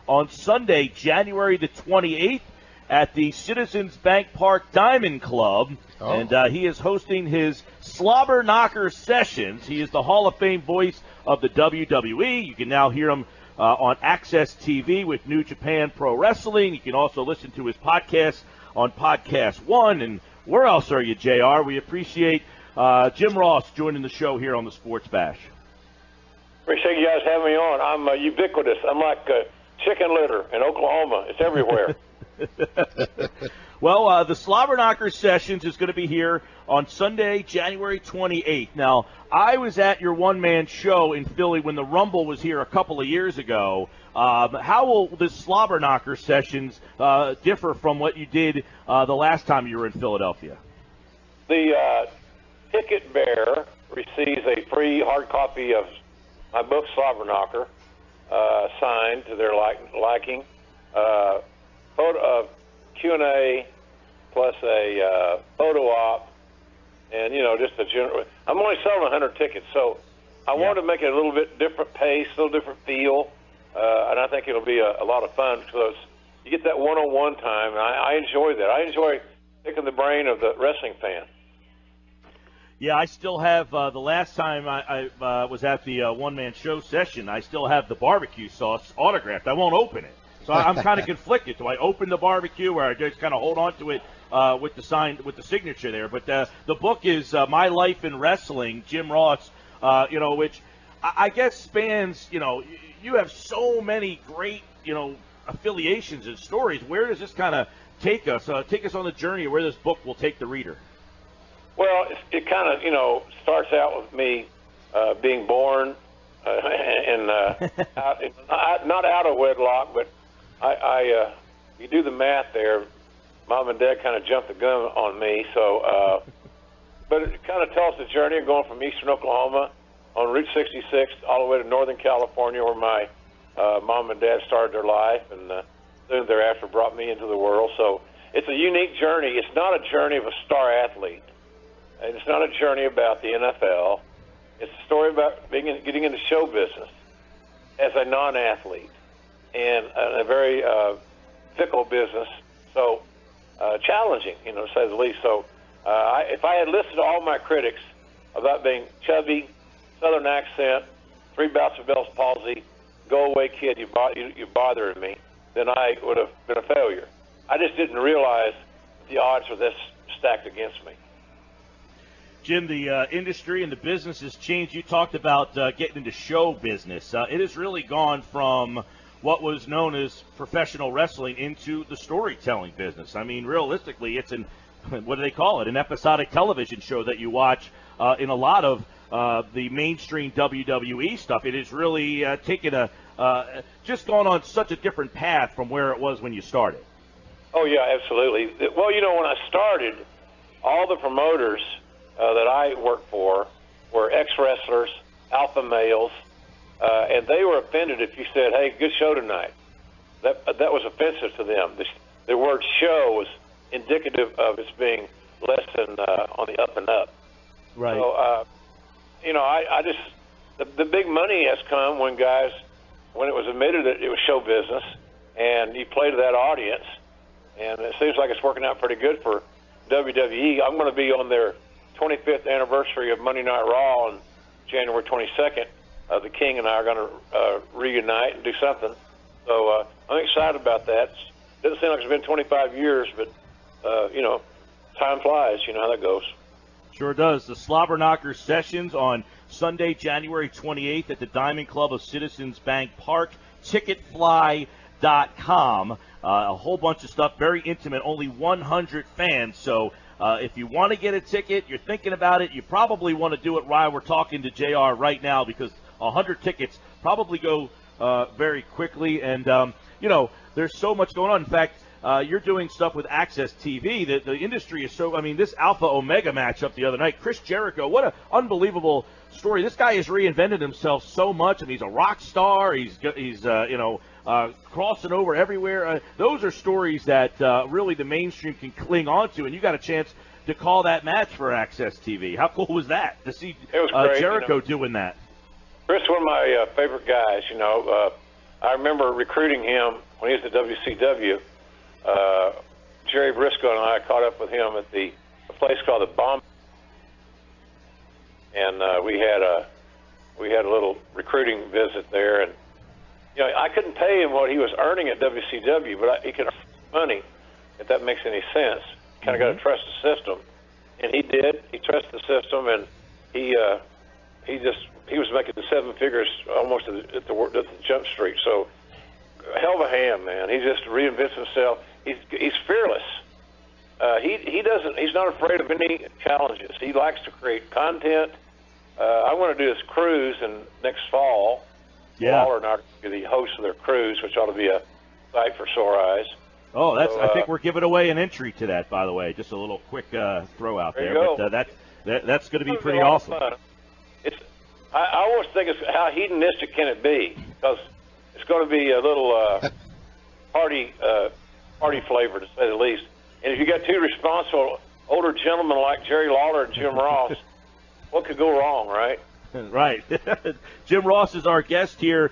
on Sunday, January the 28th, at the Citizens Bank Park Diamond Club. Oh. And he is hosting his Slobber Knocker Sessions. He is the Hall of Fame voice of the WWE. You can now hear him on Access TV with New Japan Pro Wrestling. You can also listen to his podcast on Podcast One. And where else are you, JR? We appreciate Jim Ross joining the show here on the Sports Bash. Appreciate you guys having me on. I'm ubiquitous. I'm like chicken litter in Oklahoma. It's everywhere. Well, the Slobber Knocker Sessions is going to be here on Sunday, January 28th. Now, I was at your one-man show in Philly when the Rumble was here a couple of years ago. How will the Slobber Knocker Sessions differ from what you did the last time you were in Philadelphia? The ticket bearer receives a free hard copy of my book, Slobber Knocker, signed to their liking. Photo of Q&A plus a photo op, and just a general. I'm only selling 100 tickets, so I wanted to make it a little bit different pace, a little different feel, and I think it'll be a lot of fun because you get that one-on-one time, and I enjoy that. I enjoy picking the brain of the wrestling fan. Yeah, I still have the last time I was at the one-man show session, I still have the barbecue sauce autographed. I won't open it. So I'm kind of conflicted. Do I open the barbecue or I just kind of hold on to it with the signature there? But the book is My Life in Wrestling, Jim Ross, which I guess spans, you have so many great, affiliations and stories. Where does this kind of take us? Take us on the journey of where this book will take the reader. Well, it kind of, starts out with me being born and not out of wedlock, but you do the math there. Mom and Dad kind of jumped the gun on me, so. But it kind of tells the journey of going from eastern Oklahoma on Route 66 all the way to Northern California, where my mom and dad started their life, and soon thereafter brought me into the world. So it's a unique journey. It's not a journey of a star athlete, and it's not a journey about the NFL. It's a story about getting into show business as a non-athlete. And a very fickle business, so challenging, to say the least. So if I had listened to all my critics about being chubby, southern accent, 3 bouts of Bell's palsy, go away kid, you bothering me, then I would have been a failure. I just didn't realize the odds were this stacked against me. Jim, the industry and the business has changed. You talked about getting into show business. It has really gone from what was known as professional wrestling into the storytelling business. I mean, realistically, it's what do they call it? An episodic television show that you watch in a lot of the mainstream WWE stuff. It is really taken just gone on such a different path from where it was when you started. Oh, yeah, absolutely. Well, when I started, all the promoters that I worked for were ex-wrestlers, alpha males, and they were offended if you said, "Hey, good show tonight." That was offensive to them. The word "show" was indicative of its being less than on the up and up. Right. So, I just the big money has come when it was admitted that it was show business, and you play to that audience, and it seems like it's working out pretty good for WWE. I'm going to be on their 25th anniversary of Monday Night Raw on January 22nd. The King and I are going to reunite and do something. So I'm excited about that. It doesn't seem like it's been 25 years, but, time flies. You know how that goes. Sure does. The Slobber Knocker Sessions on Sunday, January 28th at the Diamond Club of Citizens Bank Park. Ticketfly.com. A whole bunch of stuff, very intimate, only 100 fans. So if you want to get a ticket, you're thinking about it, you probably want to do it while we're talking to JR right now because 100 tickets probably go very quickly. And, there's so much going on. In fact, you're doing stuff with Access TV. The industry is so – this Alpha Omega matchup the other night, Chris Jericho, what an unbelievable story. This guy has reinvented himself so much. He's a rock star. He's crossing over everywhere. Those are stories that really the mainstream can cling on to, and you got a chance to call that match for Access TV. How cool was that to see It was great, Jericho doing that? Chris, one of my favorite guys, I remember recruiting him when he was at WCW. Jerry Briscoe and I caught up with him at a place called the Bomb, and we had a little recruiting visit there. And I couldn't pay him what he was earning at WCW, but he could earn money, if that makes any sense. Kind of got to trust the system, and he did. He trusted the system, and he was making the 7 figures almost at the jump street. So, hell of a hand, man. He just reinvents himself. He's fearless. He's not afraid of any challenges. He likes to create content. I want to do this cruise next fall. Yeah. Lawler and I are the hosts of their cruise, which ought to be a sight for sore eyes. Oh, I think we're giving away an entry to that, by the way. Just a little quick throw out there. But that's going to be pretty awesome. I always think it's how hedonistic can it be, because it's going to be a little party flavor, to say the least. And if you got 2 responsible older gentlemen like Jerry Lawler and Jim Ross, what could go wrong, right? Right. Jim Ross is our guest here.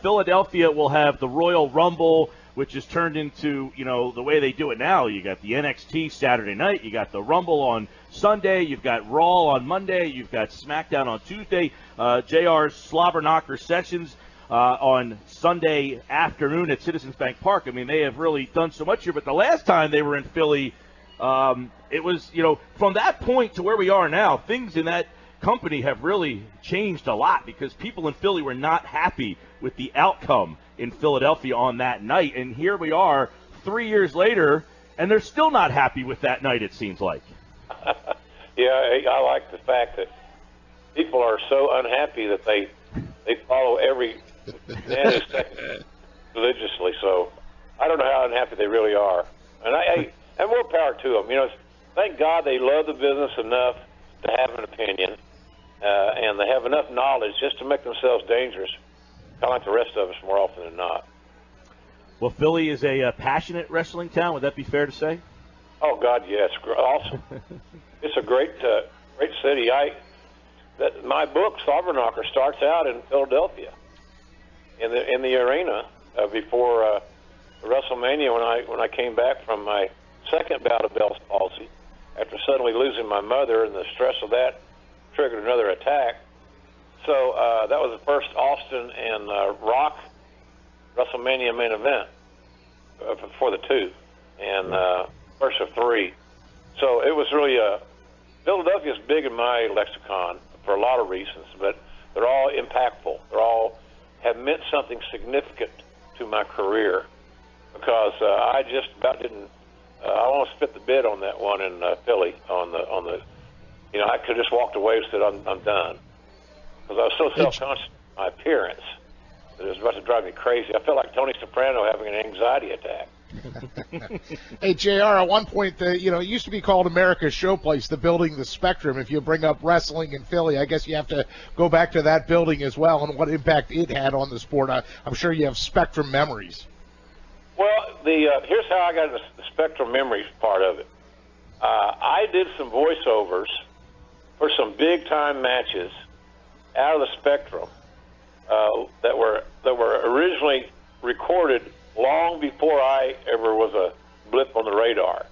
Philadelphia will have the Royal Rumble, which is turned into, the way they do it now. You got the NXT Saturday night. You got the Rumble on Sunday. You've got Raw on Monday. You've got SmackDown on Tuesday. JR's Slobber Knocker Sessions on Sunday afternoon at Citizens Bank Park. I mean, they have really done so much here. But the last time they were in Philly, it was, from that point to where we are now, things in that company have really changed a lot, because people in Philly were not happy with the outcome in Philadelphia on that night. And here we are 3 years later, and they're still not happy with that night, it seems like. Yeah, I like the fact that people are so unhappy that they follow every nanosecond religiously. So I don't know how unhappy they really are. And more power to them. Thank God they love the business enough to have an opinion, and they have enough knowledge just to make themselves dangerous, kind of like the rest of us more often than not. Well, Philly is a passionate wrestling town. Would that be fair to say? Oh, God, yes. Awesome. It's a great city. My book, Slobber Knocker, starts out in Philadelphia, in the arena before WrestleMania, when I came back from my second bout of Bell's palsy, after suddenly losing my mother, and the stress of that triggered another attack. So that was the first Austin and Rock WrestleMania main event for the 2, and first of 3. So it was really Philadelphia's big in my lexicon for a lot of reasons, but they're all impactful. They're all have meant something significant to my career, because I just about didn't. I almost spit the bid on that one in Philly on the. I could have just walked away and said I'm done, because I was so self-conscious of my appearance that it was about to drive me crazy. I felt like Tony Soprano having an anxiety attack. Hey, JR, at one point, it used to be called America's Showplace, the building, the Spectrum. If you bring up wrestling in Philly, I guess you have to go back to that building as well and what impact it had on the sport. I'm sure you have Spectrum memories. Well, here's how I got into the Spectrum memories part of it. I did some voiceovers for some big-time matches out of the Spectrum that were originally recorded long before I ever was a blip on the radar.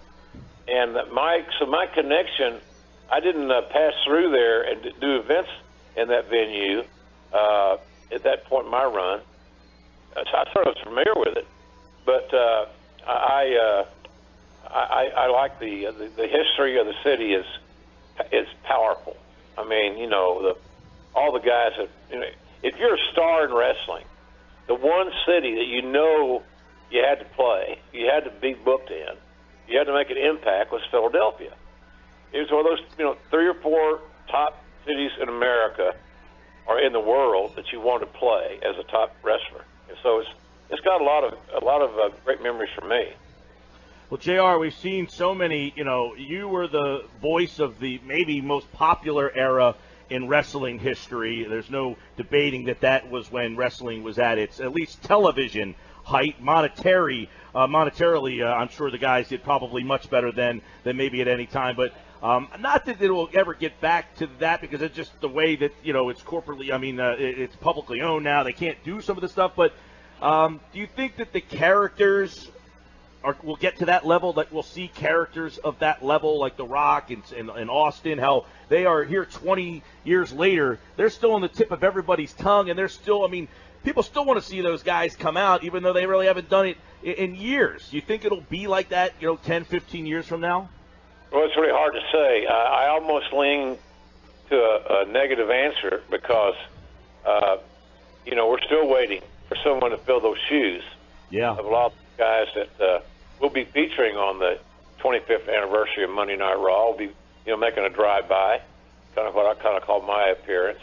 And my connection, I didn't pass through there and do events in that venue at that point in my run. So I sort of was familiar with it, but I like the history of the city is powerful. I mean, all the guys that if you're a star in wrestling, the one city that you had to play, you had to be booked in, you had to make an impact, was Philadelphia. It was one of those, 3 or 4 top cities in America or in the world that you wanted to play as a top wrestler. And so it's got a lot of great memories for me. Well, JR, we've seen so many, you were the voice of the maybe most popular era in wrestling history. There's no debating that was when wrestling was at its, at least television height. Monetarily, I'm sure the guys did probably much better than maybe at any time. But not that it will ever get back to that, because it's just the way that, it's corporately, it's publicly owned now. They can't do some of the stuff. But Do you think that the characters will get to that level, that we'll see characters of that level like The Rock and Austin, how they are here 20 years later, they're still on the tip of everybody's tongue, and they're still, I mean, people still want to see those guys come out, even though they really haven't done it in years. Do you think it'll be like that, 10, 15 years from now? Well, it's really hard to say. I almost lean to a negative answer because, we're still waiting for someone to fill those shoes. Yeah. Of a lot of guys that we'll be featuring on the 25th anniversary of Monday Night Raw. We'll be, making a drive-by, kind of what I kind of call my appearance.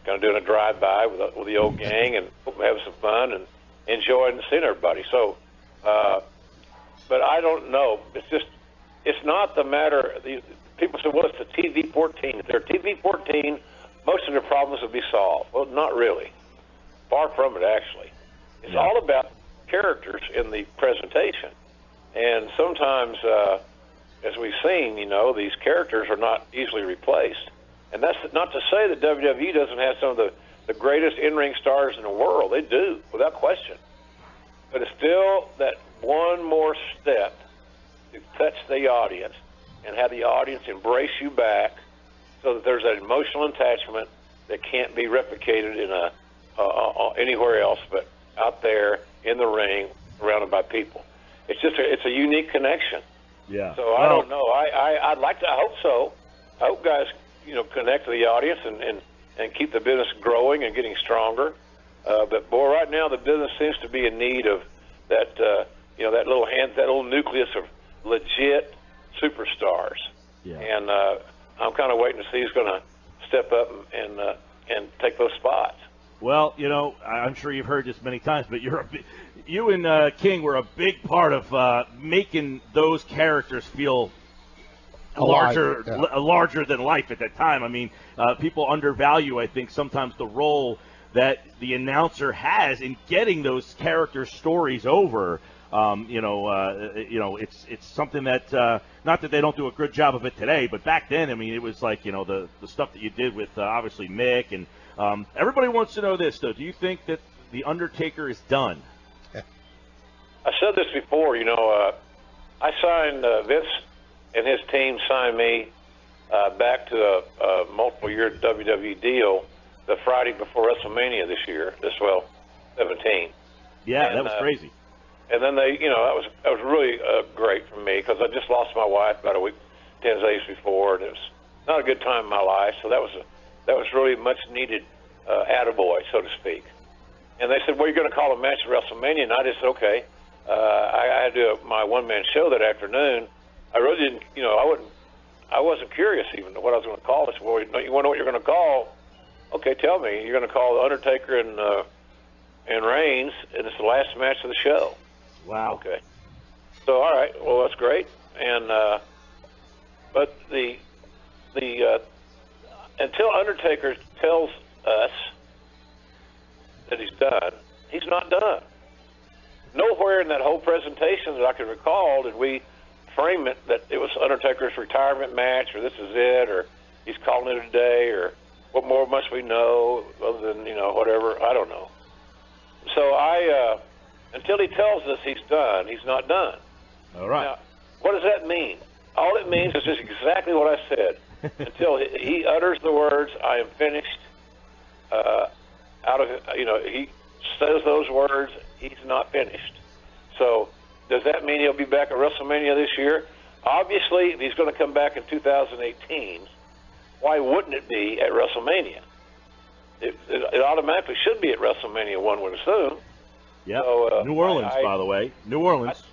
Kind of doing a drive-by with the old gang and having some fun and enjoying and seeing everybody. So, but I don't know. It's not the matter. People say, well, it's the TV 14. If they're TV 14, most of their problems will be solved. Well, not really. Far from it, actually. It's all about characters in the presentation. And sometimes, as we've seen, these characters are not easily replaced. And that's not to say that WWE doesn't have some of the greatest in-ring stars in the world. They do, without question. But it's still that one more step to touch the audience and have the audience embrace you back so that there's an emotional attachment that can't be replicated in anywhere else but out there in the ring surrounded by people. It's a unique connection. Yeah. So I don't know. I hope so. I hope guys, connect to the audience and keep the business growing and getting stronger. But boy, right now the business seems to be in need of that, that little nucleus of legit superstars. Yeah. And I'm kind of waiting to see who's going to step up and take those spots. Well, I'm sure you've heard this many times, but you and King were a big part of making those characters feel larger than life at that time. I mean, people undervalue, I think, sometimes the role that the announcer has in getting those character stories over. It's something that not that they don't do a good job of it today, but back then, I mean, it was like the stuff that you did with obviously Mick and everybody wants to know this though. Do you think that the Undertaker is done? I said this before. I signed Vince and his team signed me back to a multiple-year WWE deal the Friday before WrestleMania this year. 17. Yeah, and that was crazy. And then they, that was really great for me because I just lost my wife about 10 days before, and it was not a good time in my life. So that was really much needed attaboy, so to speak. And they said, well, you're going to call a match at WrestleMania, and I just said, okay. I had to do my one-man show that afternoon. I really didn't, I wasn't curious even what I was going to call this. Well, you want to know what you're going to call? Okay, tell me. You're going to call the Undertaker and Reigns, and it's the last match of the show. Wow. Okay. So, all right. Well, that's great. And but the until Undertaker tells us that he's done, he's not done. Nowhere in that whole presentation that I can recall did we frame it that it was Undertaker's retirement match, or this is it, or he's calling it a day, or what more must we know other than whatever. I don't know. So until he tells us he's done, he's not done. All right. Now, what does that mean? All it means is just exactly what I said. Until he utters the words, "I am finished." He says those words, he's not finished. So, does that mean he'll be back at WrestleMania this year? Obviously, if he's going to come back in 2018, why wouldn't it be at WrestleMania? It automatically should be at WrestleMania, one would assume. Yeah. So, New Orleans, by the way. New Orleans.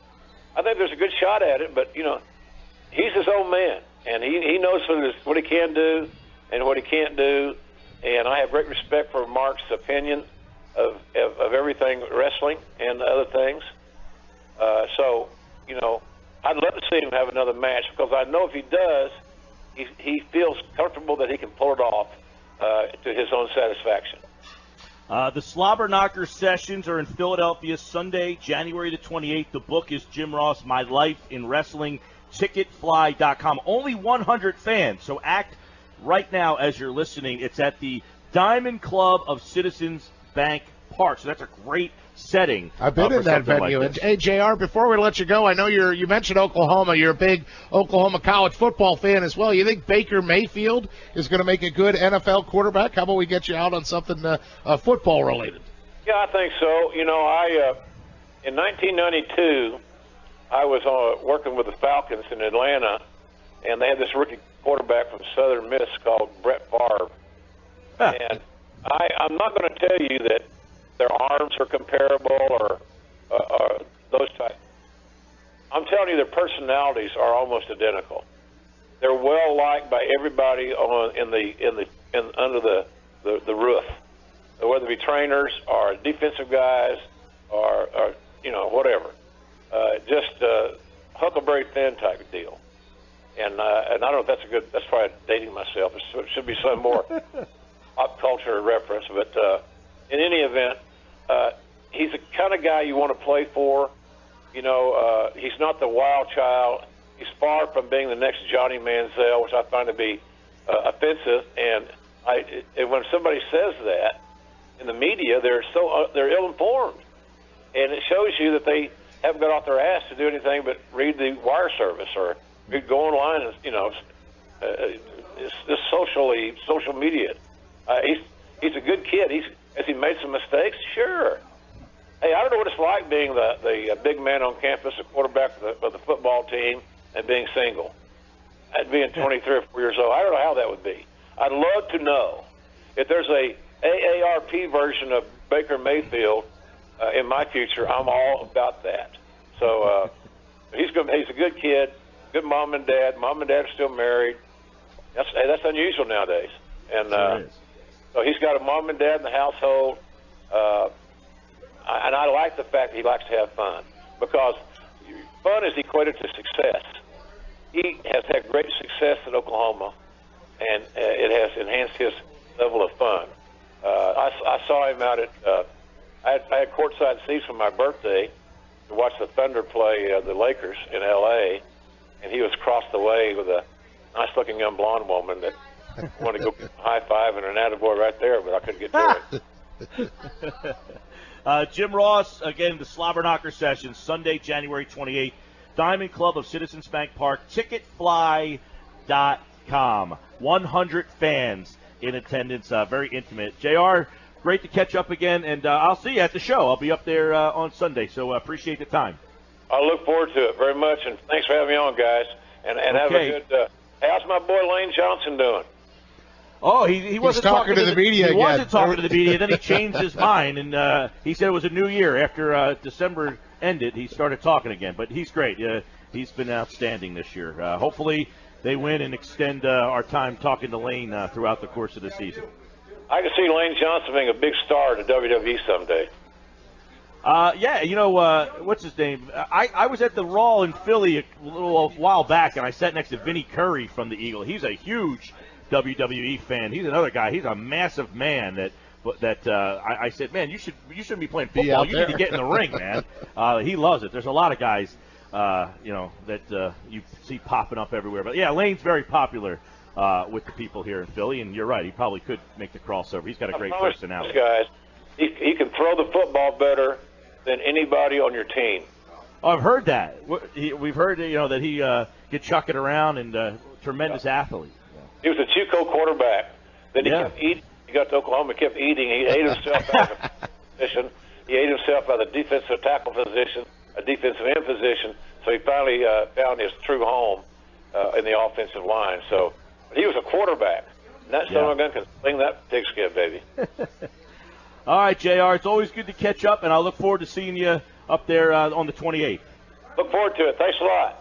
I think there's a good shot at it, but, he's his own man, and he knows what he can do and what he can't do, and I have great respect for Mark's opinion of everything wrestling and other things. So, I'd love to see him have another match because I know if he does, he feels comfortable that he can pull it off to his own satisfaction. The Slobber Knocker sessions are in Philadelphia Sunday, January the 28th. The book is Jim Ross, My Life in Wrestling, Ticketfly.com. Only 100 fans, so act right now as you're listening. It's at the Diamond Club of Citizens Bank Park. So that's a great setting. I've been in that venue. Like and hey, JR, before we let you go, I know you mentioned Oklahoma. You're a big Oklahoma college football fan as well. You think Baker Mayfield is going to make a good NFL quarterback? How about we get you out on something football related? Yeah, I think so. You know, in 1992, I was working with the Falcons in Atlanta, and they had this rookie quarterback from Southern Miss called Brett Favre. And I'm not going to tell you that their arms are comparable or those types. I'm telling you their personalities are almost identical. They're well liked by everybody under the roof, whether it be trainers or defensive guys or you know, whatever. Just Huckleberry Finn type of deal. And I don't know if that's a good. That's probably dating myself. It should be some more pop culture reference. But in any event, he's the kind of guy you want to play for. You know, he's not the wild child. He's far from being the next Johnny Manziel, which I find to be offensive. And when somebody says that in the media, they're ill-informed, and it shows you that they haven't got off their ass to do anything but read the wire service or go online and, you know, it's social media. He's a good kid. Has he made some mistakes? Sure. Hey, I don't know what it's like being the big man on campus, the quarterback of the football team, and being single. And being 23 or 4 years old. I don't know how that would be. I'd love to know if there's a AARP version of Baker Mayfield in my future. I'm all about that. So he's a good kid. Good mom and dad. Mom and dad are still married. That's unusual nowadays. And so he's got a mom and dad in the household. And I like the fact that he likes to have fun, because fun is equated to success. He has had great success at Oklahoma, and it has enhanced his level of fun. I saw him out at I had courtside seats for my birthday to watch the Thunder play the Lakers in L.A., and he was across the way with a nice-looking young blonde woman that wanted to go high-five and an attaboy right there, but I couldn't get to it. Jim Ross, again, the Slobberknocker Session, Sunday, January 28th, Diamond Club of Citizens Bank Park, ticketfly.com. 100 fans in attendance, very intimate. JR, great to catch up again, and I'll see you at the show. I'll be up there on Sunday, so appreciate the time. I look forward to it very much, and thanks for having me on, guys. And have a good how's my boy Lane Johnson doing? Oh, he wasn't talking to the media again. He wasn't talking to the media. Then he changed his mind, and he said it was a new year. After December ended, he started talking again. But he's great. He's been outstanding this year. Hopefully they win and extend our time talking to Lane throughout the course of the season. I can see Lane Johnson being a big star in the WWE someday. Yeah, you know, what's his name? I was at the Raw in Philly a little while back, and I sat next to Vinnie Curry from the Eagle. He's a huge WWE fan. He's another guy. He's a massive man that I said, man, you shouldn't be playing football. You need to get in the ring, man. He loves it. There's a lot of guys, you know, that you see popping up everywhere. But yeah, Lane's very popular with the people here in Philly, and you're right. He probably could make the crossover. He's got a great personality. Guys, he can throw the football better than anybody on your team. Oh, I've heard that. We've heard, you know, that he could chuck it around, and tremendous athlete. He was a JUCO quarterback. Then he kept eating. He got to Oklahoma, kept eating. He ate himself out of a position. He ate himself out of the defensive tackle position, a defensive end position. So he finally found his true home in the offensive line. So he was a quarterback. And that son of a gun can sling that pigskin, baby. All right, JR, it's always good to catch up, and I look forward to seeing you up there on the 28th. Look forward to it. Thanks a lot.